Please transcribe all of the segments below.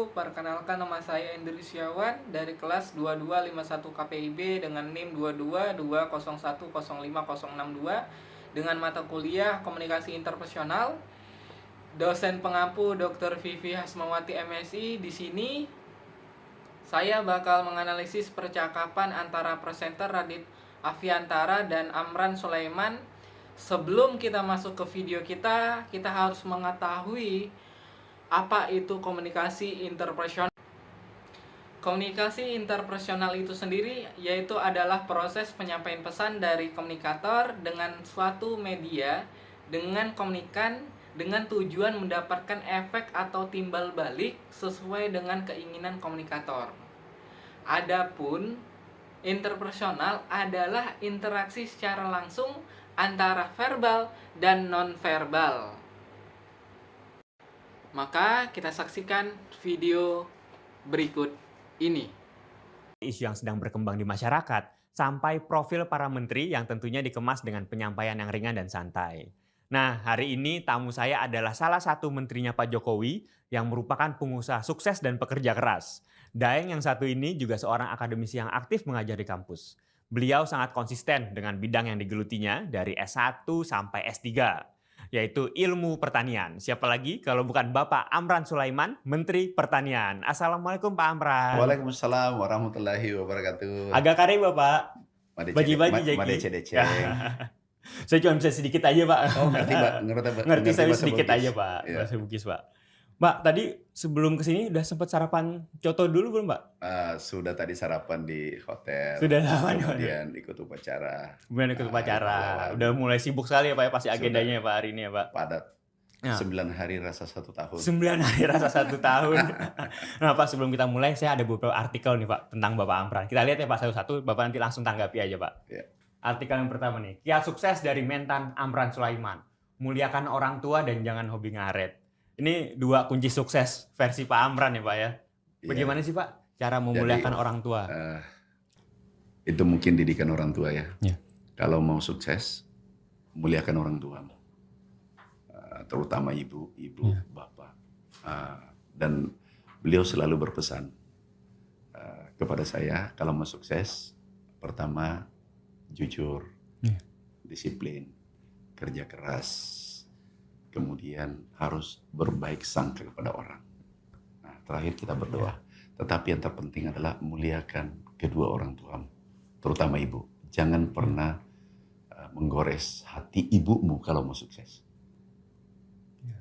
Perkenalkan nama saya Indri Setiawan dari kelas 2251 KPIB dengan NIM 2220105062 dengan mata kuliah Komunikasi Interpersonal. Dosen pengampu Dr. Vivi Hasmawati MSI. Di sini saya bakal menganalisis percakapan antara presenter Radit Afiantara dan Amran Sulaiman. Sebelum kita masuk ke video kita harus mengetahui apa itu komunikasi interpersonal. Komunikasi interpersonal itu sendiri yaitu adalah proses penyampaian pesan dari komunikator dengan suatu media dengan komunikan dengan tujuan mendapatkan efek atau timbal balik sesuai dengan keinginan komunikator. Adapun interpersonal adalah interaksi secara langsung antara verbal dan non-verbal. Maka kita saksikan video berikut ini. Isu yang sedang berkembang di masyarakat, sampai profil para menteri yang tentunya dikemas dengan penyampaian yang ringan dan santai. Nah, hari ini tamu saya adalah salah satu menterinya Pak Jokowi yang merupakan pengusaha sukses dan pekerja keras. Daeng yang satu ini juga seorang akademisi yang aktif mengajar di kampus. Beliau sangat konsisten dengan bidang yang digelutinya dari S1 sampai S3, yaitu ilmu pertanian. Siapa lagi kalau bukan Bapak Amran Sulaiman, Menteri Pertanian. Assalamualaikum Pak Amran. Waalaikumsalam warahmatullahi wabarakatuh. Agak kare Bapak. Baji-baji Madece. Saya cuma bisa sedikit aja Pak. Oh Ngerti saya sedikit Bugis. aja Pak. Ya. Bahasa Bugis Pak. Mbak, tadi sebelum kesini udah sempat sarapan coto dulu belum Mbak? Sudah tadi sarapan di hotel. Sudah sarapan di hotel. Kemudian ikut upacara. Kemudian ikut upacara. Udah mulai sibuk sekali ya Pak ya pasti agendanya ya Pak hari ini ya Pak. Padat. Ya. 9 hari rasa 1 tahun. 9 hari rasa 1 tahun. Nah Pak, sebelum kita mulai saya ada beberapa artikel nih Pak tentang Bapak Amran. Kita lihat ya Pak satu-satu, Bapak nanti langsung tanggapi aja Pak. Ya. Artikel yang pertama nih, kiat sukses dari Mentan Amran Sulaiman. Muliakan orang tua dan jangan hobi ngaret. Ini 2 kunci sukses versi Pak Amran ya Pak ya. Bagaimana sih Pak cara memuliakan orang tua? Itu mungkin didikan orang tua ya. Ya. Kalau mau sukses, muliakan orang tua. Terutama ibu, Ya. bapak. Dan beliau selalu berpesan kepada saya, kalau mau sukses, pertama jujur, Ya. disiplin, kerja keras, kemudian harus berbaik sangka kepada orang. Nah, terakhir kita berdoa. Tetapi yang terpenting adalah muliakan kedua orang tuamu, terutama ibu. Jangan pernah menggores hati ibumu kalau mau sukses.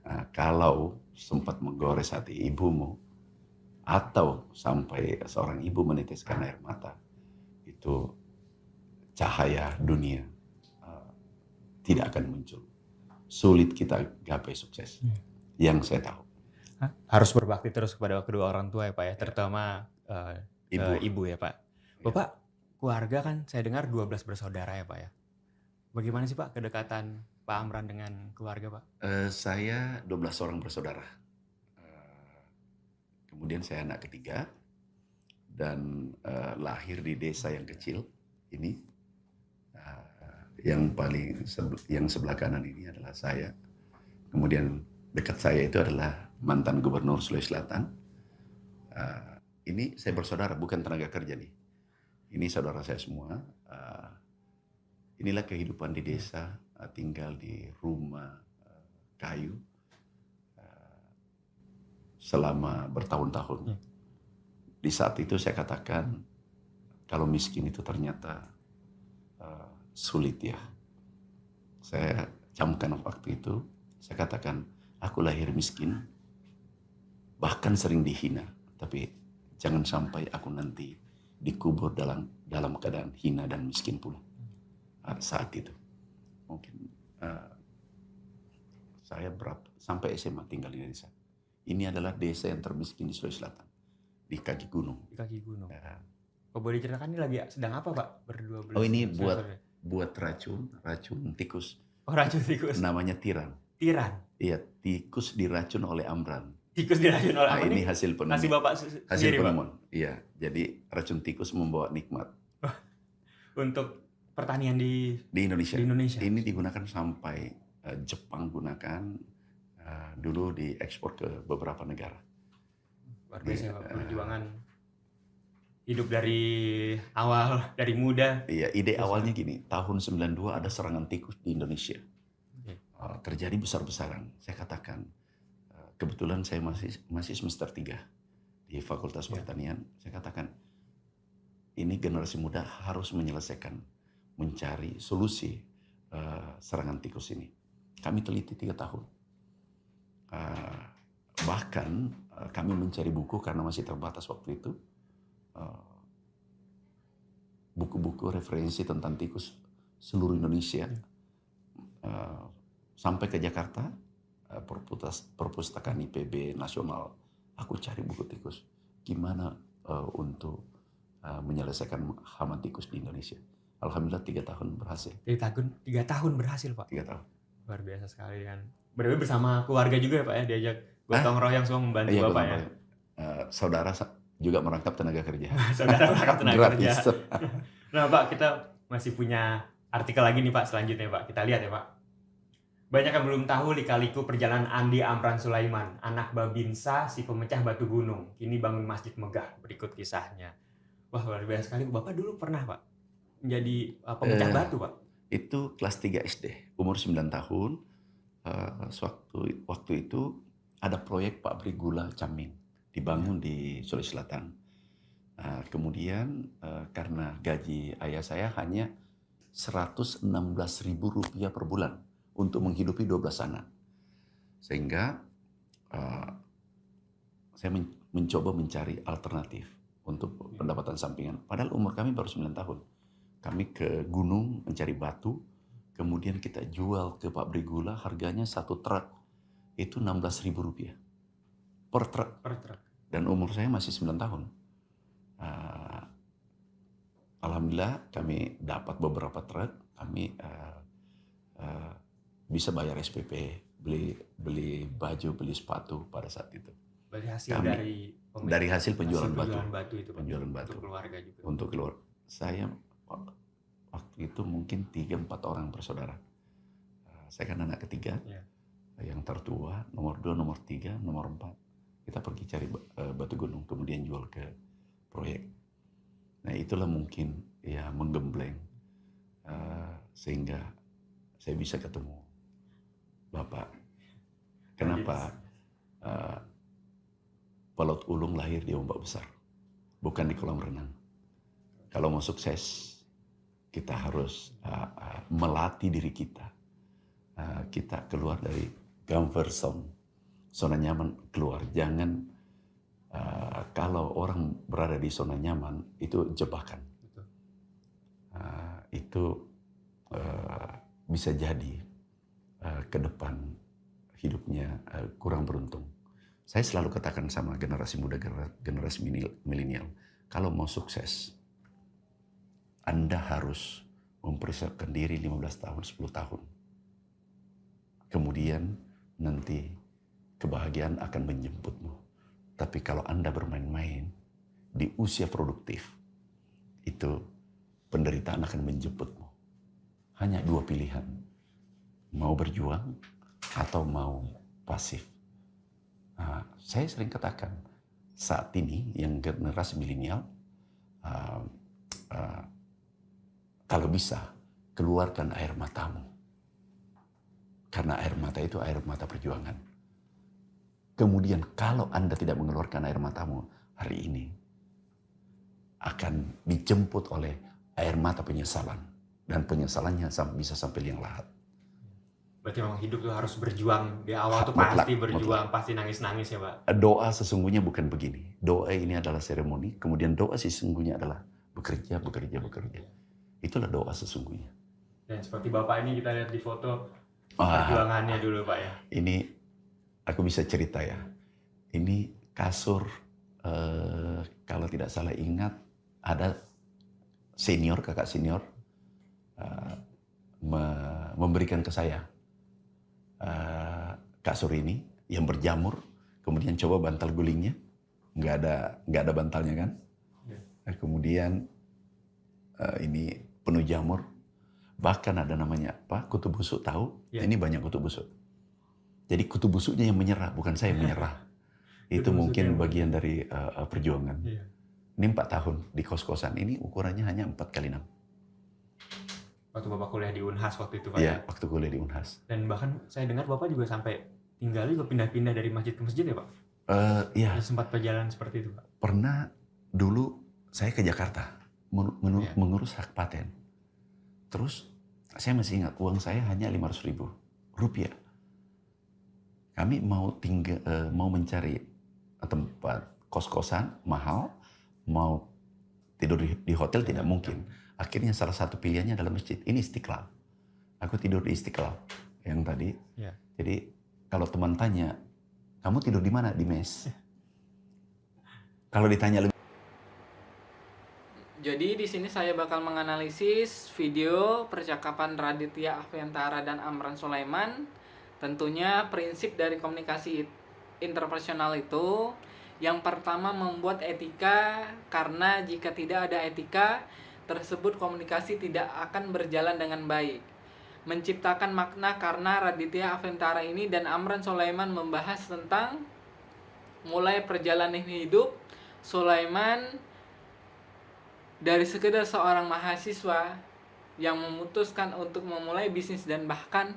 Nah, kalau sempat menggores hati ibumu, atau sampai seorang ibu meneteskan air mata, itu cahaya dunia tidak akan muncul. Sulit kita gapai sukses. Yang saya tahu. Harus berbakti terus kepada kedua orang tua ya Pak ya, terutama ibu ya Pak. Bapak keluarga kan saya dengar 12 bersaudara ya Pak ya. Bagaimana sih Pak kedekatan Pak Amran dengan keluarga Pak? Saya 12 orang bersaudara. Kemudian saya anak ketiga dan lahir di desa yang kecil ini. Yang sebelah kanan ini adalah saya. Kemudian dekat saya itu adalah mantan gubernur Sulawesi Selatan. Ini saya bersaudara, bukan tenaga kerja nih. Ini saudara saya semua. Inilah kehidupan di desa, tinggal di rumah kayu selama bertahun-tahun. Di saat itu saya katakan, kalau miskin itu ternyata sulit ya. Saya camkan waktu itu, saya katakan, aku lahir miskin, bahkan sering dihina, tapi jangan sampai aku nanti dikubur dalam keadaan hina dan miskin pula. Saat itu, mungkin saya sampai SMA tinggal di desa. Ini adalah desa yang termiskin di Sulawesi Selatan, di kaki gunung. Di kaki gunung. Kok boleh diceritakan ini lagi sedang apa Pak berdua? Oh ini buat racun tikus. Oh racun tikus. Namanya tiran. Tiran? Iya, tikus diracun oleh Amran. Tikus diracun oleh Amran? Ini hasil penemuan. Hasil Bapak sendiri penemuan. Iya, jadi racun tikus membawa nikmat. Untuk pertanian di Indonesia. Di Indonesia. Ini digunakan sampai Jepang gunakan, dulu diekspor ke beberapa negara. Luar biasa Pak, perjuangan hidup dari awal, dari muda. Iya, ide awalnya gini, tahun 92 ada serangan tikus di Indonesia. Terjadi besar-besaran. Saya katakan, kebetulan saya masih semester 3 di Fakultas Pertanian. Saya katakan, ini generasi muda harus menyelesaikan, mencari solusi serangan tikus ini. Kami teliti 3 tahun. Bahkan kami mencari buku karena masih terbatas waktu itu. Buku-buku referensi tentang tikus seluruh Indonesia. Sampai ke Jakarta, perpustakaan IPB nasional. Aku cari buku tikus. Gimana untuk menyelesaikan hama tikus di Indonesia. Alhamdulillah 3 tahun berhasil. 3 tahun berhasil Pak. 3 tahun. Luar biasa sekali kan. Berarti bersama keluarga juga ya Pak ya, diajak gotong royong semua membantu Iya, Bapak ya. Saudara juga merangkap tenaga kerja. Saudara merangkap tenaga kerja. Gratis. Nah Pak, kita masih punya artikel lagi nih Pak selanjutnya Pak. Kita lihat ya Pak. Banyak yang belum tahu lika-liku perjalanan Andi Amran Sulaiman, anak Babinsa si pemecah batu gunung, kini bangun masjid megah. Berikut kisahnya. Wah, luar biasa sekali. Bapak dulu pernah Pak menjadi pemecah batu Pak? Itu kelas 3 SD, umur 9 tahun. Waktu itu ada proyek pabrik gula Caming dibangun di Sulawesi Selatan. Kemudian karena gaji ayah saya hanya Rp116.000 per bulan untuk menghidupi 12 anak. Sehingga saya mencoba mencari alternatif untuk pendapatan sampingan. Padahal umur kami baru 9 tahun. Kami ke gunung mencari batu, kemudian kita jual ke pabrik gula, harganya 1 truk itu Rp16.000 per truk. Dan umur saya masih 9 tahun. Alhamdulillah kami dapat beberapa truk, kami bisa bayar SPP, beli baju, beli sepatu pada saat itu. Dari hasil dari hasil penjualan batu itu Pak. Penjualan batu. Untuk keluarga juga. Untuk keluarga. Saya waktu itu mungkin 3-4 orang bersaudara. Saya kan anak ketiga. Ya. Yang tertua, nomor 2, nomor 3, nomor 4. Kita pergi cari batu gunung, kemudian jual ke proyek. Nah itulah mungkin ya menggembleng sehingga saya bisa ketemu Bapak. Kenapa Pelaut Ulung lahir di ombak besar, bukan di kolam renang. Kalau mau sukses, kita harus melatih diri kita. Kita keluar dari comfort zone, zona nyaman, keluar. Jangan kalau orang berada di zona nyaman itu jebakan. Itu bisa jadi ke depan hidupnya kurang beruntung. Saya selalu katakan sama generasi muda, generasi milenial, kalau mau sukses, Anda harus mempersiapkan diri 15 tahun, 10 tahun. Kemudian nanti kebahagiaan akan menjemputmu. Tapi kalau Anda bermain-main di usia produktif, itu penderitaan akan menjemputmu. Hanya 2 pilihan, mau berjuang atau mau pasif. Saya sering katakan, saat ini yang generasi milenial, kalau bisa, keluarkan air matamu. Karena air mata itu air mata perjuangan. Kemudian kalau Anda tidak mengeluarkan air matamu hari ini, akan dijemput oleh air mata penyesalan. Dan penyesalannya bisa sampai liang lahat. Berarti memang hidup tuh harus berjuang. Di awal tuh pasti berjuang, pasti nangis-nangis ya Pak. Doa sesungguhnya bukan begini. Doa ini adalah seremoni, kemudian doa sesungguhnya adalah bekerja. Itulah doa sesungguhnya. Dan seperti Bapak ini kita lihat di foto perjuangannya dulu Pak ya. Ini aku bisa cerita ya. Ini kasur, kalau tidak salah ingat, ada kakak senior, memberikan ke saya kasur ini yang berjamur, kemudian coba bantal gulingnya, nggak ada bantalnya kan. Kemudian ini penuh jamur, bahkan ada namanya kutu busuk, tahu? Ini banyak kutu busuk. Jadi kutu busuknya yang menyerah, bukan saya yang menyerah. Itu maksudnya mungkin apa? bagian dari perjuangan. Iya. Ini 4 tahun di kos-kosan ini ukurannya hanya 4x6. Waktu Bapak kuliah di Unhas waktu itu Pak. Iya, waktu kuliah di Unhas. Dan bahkan saya dengar Bapak juga sampai tinggal juga pindah-pindah dari masjid ke masjid ya Pak? Iya, Ada sempat perjalanan seperti itu Pak? pernah dulu saya ke Jakarta Iya. mengurus hak paten. Terus saya masih ingat uang saya hanya 500.000 rupiah. Kami mau mau mencari tempat kos-kosan mahal, mau tidur di hotel tidak mungkin. Akhirnya salah satu pilihannya adalah masjid. Ini Istiqlal. Aku tidur di Istiqlal yang tadi. Iya. Jadi kalau teman tanya, kamu tidur di mana? Di mes. Kalau ditanya lebih. Jadi di sini saya bakal menganalisis video percakapan Raditya Afiantara dan Amran Sulaiman. Tentunya prinsip dari komunikasi interpersonal itu yang pertama membuat etika, karena jika tidak ada etika tersebut komunikasi tidak akan berjalan dengan baik. Menciptakan makna, karena Raditya Afiantara ini dan Amran Sulaiman membahas tentang mulai perjalanan hidup Sulaiman dari sekedar seorang mahasiswa yang memutuskan untuk memulai bisnis dan bahkan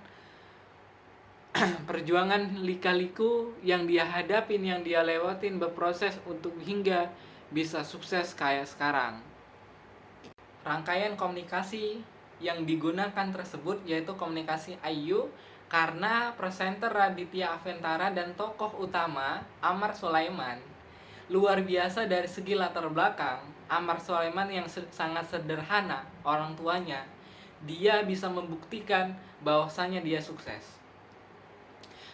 perjuangan lika-liku yang dia hadapin, yang dia lewatin, berproses untuk hingga bisa sukses kayak sekarang. Rangkaian komunikasi yang digunakan tersebut yaitu komunikasi IU, karena presenter Raditya Afiantara dan tokoh utama Amar Sulaiman luar biasa dari segi latar belakang. Amar Sulaiman yang sangat sederhana orang tuanya, dia bisa membuktikan bahwasanya dia sukses.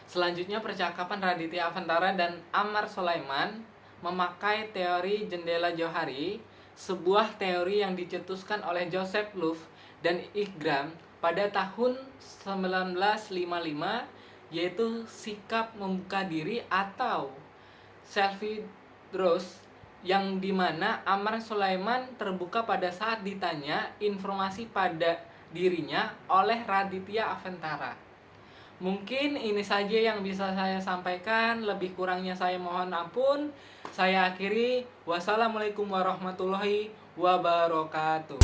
Selanjutnya percakapan Raditya Afiantara dan Amar Sulaiman memakai teori jendela Johari, sebuah teori yang dicetuskan oleh Joseph Loew dan Ingram pada tahun 1955, yaitu sikap membuka diri atau self-withdrawal, yang dimana Amar Sulaiman terbuka pada saat ditanya informasi pada dirinya oleh Raditya Afiantara. Mungkin ini saja yang bisa saya sampaikan, lebih kurangnya saya mohon ampun. Saya akhiri, wassalamualaikum warahmatullahi wabarakatuh.